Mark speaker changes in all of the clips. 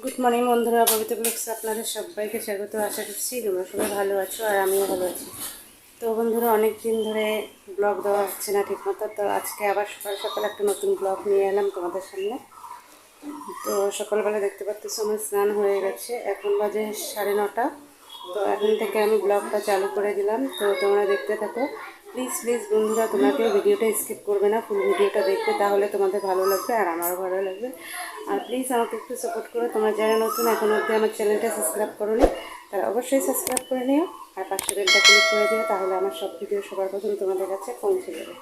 Speaker 1: Good morning বন্ধুরা, পবিত্র ব্লগসে আপনাদের সবাইকে স্বাগত। আশা করছি তোমরা সবাই ভালো আছো আর আমিও ভালো আছি। তো বন্ধুরা, অনেক দিন ধরে ব্লগ দেওয়া হচ্ছে না ঠিকমতো, তো আজকে আবার সকাল সকাল একটা নতুন ব্লগ নিয়ে এলাম তোমাদের সামনে। তো সকালবেলা দেখতে পাচ্ছ আমার স্নান হয়ে গেছে, এখন বাজে 9:30। তো এখন থেকে আমি ব্লগটা চালু করে দিলাম, তো তোমরা দেখতে থাকো। প্লিজ প্লিজ বন্ধুরা, তোমরা কেউ ভিডিওটা স্কিপ করবে না, ফুল ভিডিওটা দেখবে, তাহলে তোমাদের ভালো লাগবে আর আমারও ভালো লাগবে। আর প্লিজ আমাকে একটু সাপোর্ট করো। তোমরা যারা নতুন এখন অবধি আমার চ্যানেলটা সাবস্ক্রাইব করো নি, তারা অবশ্যই সাবস্ক্রাইব করে নিও আর পাশে বেলটা ক্লিক করে দিও, তাহলে আমার সব ভিডিও সবার প্রথম তোমাদের কাছে পৌঁছে যাবে।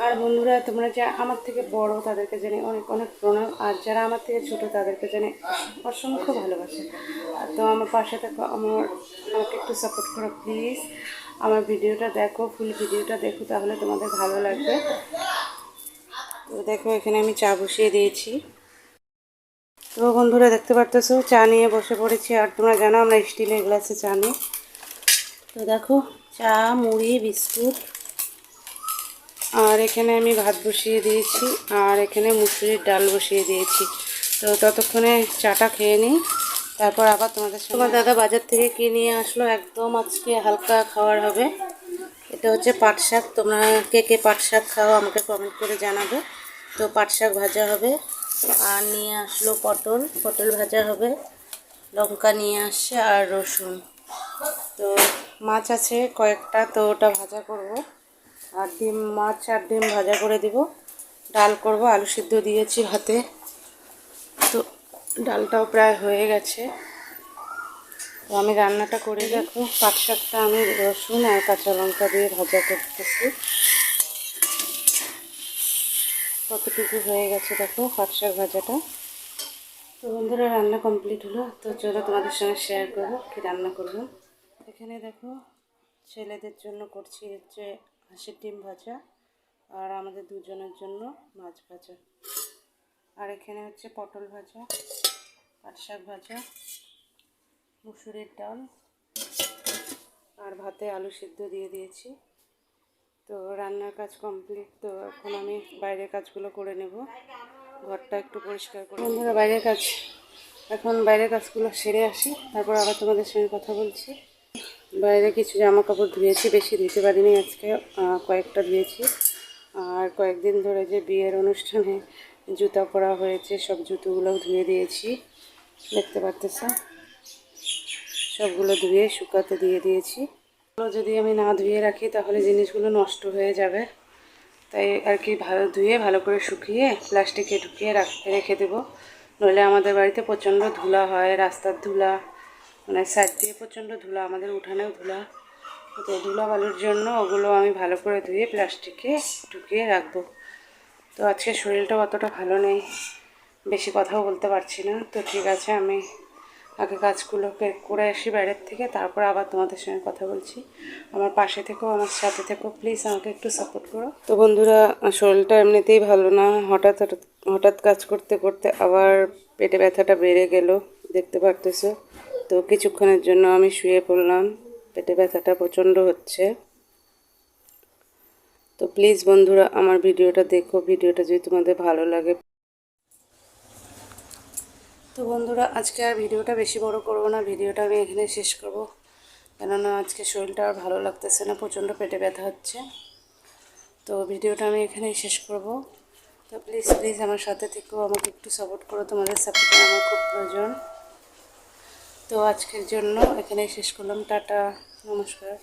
Speaker 1: আর বন্ধুরা, তোমরা যা আমার থেকে বড় তাদেরকে জানি অনেক অনেক প্রণাম, আর যারা আমার থেকে ছোট তাদেরকে জানি অসংখ্য ভালোবাসে। তো আমার পাশে থাকো, আমাকে একটু সাপোর্ট করো প্লিজ। আমার ভিডিওটা দেখো, ফুল ভিডিওটা দেখো, তাহলে তোমাদের ভালো লাগবে। তো দেখো, এখানে আমি চা বসিয়ে দিয়েছি। তো বন্ধুরা দেখতে পারতেছো, চা নিয়ে বসে পড়েছি। আর তোমরা জানো আমরা স্টিলের গ্লাসে চা নিই। তো দেখো, চা, মুড়ি, বিস্কুট, আর এখানে আমি ভাত বসিয়ে দিয়েছি, আর এখানে মুসুরির ডাল বসিয়ে দিয়েছি। তো ততক্ষণে চাটা খেয়ে নিই, তারপর আবার তোমাদের সঙ্গে। তোমার দাদা বাজার থেকে কিনে আসলো, একদম আজকে হালকা খাওয়ার হবে। এটা হচ্ছে পাট শাক। তোমরা কে কে পাট শাক খাও আমাকে কমেন্ট করে জানাবে। তো পাট শাক ভাজা হবে, আর নিয়ে আসলো পটল, পটল ভাজা হবে, লঙ্কা নিয়ে আসছে আর রসুন। তো মাছ আছে কয়েকটা, তো ওটা ভাজা করব। আর ডিম, মাছ আর ডিম ভাজা করে দিব। ডাল করব, আলু সিদ্ধ দিয়েছি ভাতে। তো ডালটাও প্রায় হয়ে গেছে। তো আমি রান্নাটা করে দেখো, পাট শাকটা আমি রসুন আর কাঁচা লঙ্কা দিয়ে ভাজা করতেছি। কতটুকু হয়ে গেছে দেখো পাট শাক ভাজাটা। তো বন্ধুরা, রান্না কমপ্লিট হলো। তো চলো তোমাদের সঙ্গে শেয়ার করবো কি রান্না করবো। এখানে দেখো, ছেলেদের জন্য করছি হচ্ছে হাঁসের ডিম ভাজা, আর আমাদের দুজনের জন্য মাছ ভাজা। আর এখানে হচ্ছে পটল ভাজা, পাট শাক ভাজা, মুসুরির ডাল, আর ভাতে আলু সিদ্ধ দিয়ে দিয়েছি। তো রান্নার কাজ কমপ্লিট। তো এখন আমি বাইরের কাজগুলো করে নেব, ঘরটা একটু পরিষ্কার করে। বন্ধুরা, বাইরের কাজগুলো সেরে আসি, তারপর আবার তোমাদের সঙ্গে কথা বলছি। বাইরে কিছু জামা কাপড় ধুয়েছি, বেশি ধুতে পারিনি আজকে, কয়েকটা ধুয়েছি। আর কয়েকদিন ধরে যে বিয়ের অনুষ্ঠানে জুতা পরা হয়েছে, সব জুতোগুলোও ধুয়ে দিয়েছি। দেখতে পাচ্তেছ, সবগুলো ধুয়ে শুকাতে দিয়ে দিয়েছি। যদি আমি না ধুয়ে রাখি তাহলে জিনিসগুলো নষ্ট হয়ে যাবে, তাই আর কি ধুয়ে ভালো করে শুকিয়ে প্লাস্টিকে ঢুকিয়ে রেখে দেবো। নইলে আমাদের বাড়িতে প্রচণ্ড ধুলা হয়, রাস্তার ধুলা, মানে সাইড দিয়ে প্রচণ্ড ধুলা, আমাদের উঠানেও ধুলা। তো ধুলা বালুর জন্য ওগুলো আমি ভালো করে ধুয়ে প্লাস্টিকে ঢুকিয়ে রাখবো। তো আজকে শরীরটা অতটা ভালো নেই, বেশি কথাও বলতে পারছি না। তো ঠিক আছে, আমি আগে কাজগুলোকে করে আসি বাইরের থেকে, তারপর আবার তোমাদের সঙ্গে কথা বলছি। আমার পাশে থেকো, আমার সাথে থেকো, প্লিজ আমাকে একটু সাপোর্ট করো। তো বন্ধুরা, শরীরটা এমনিতেই ভালো না, হঠাৎ হঠাৎ কাজ করতে করতে আবার পেটে ব্যথাটা বেড়ে গেল, দেখতে পারতেছো। তো কিছুক্ষণের জন্য আমি শুয়ে পড়লাম, পেটে ব্যথাটা প্রচণ্ড হচ্ছে। তো প্লিজ বন্ধুরা, আমার ভিডিওটা দেখো, ভিডিওটা যদি তোমাদের ভালো লাগে। তো বন্ধুরা, আজকে আর ভিডিওটা বেশি বড় করব না, ভিডিওটা আমি এখানে শেষ করব, কেননা আজকে শরীরটা আর ভালো লাগতেছে না, প্রচণ্ড পেটে ব্যথা হচ্ছে। তো ভিডিওটা আমি এখানেই শেষ করব। তো প্লিজ প্লিজ আমার সাথে থেকেও, আমাকে একটু সাপোর্ট করো, তোমাদের সাপোর্টটা আমার খুব প্রয়োজন। তো আজকের জন্য এখানেই শেষ করলাম, টাটা, নমস্কার।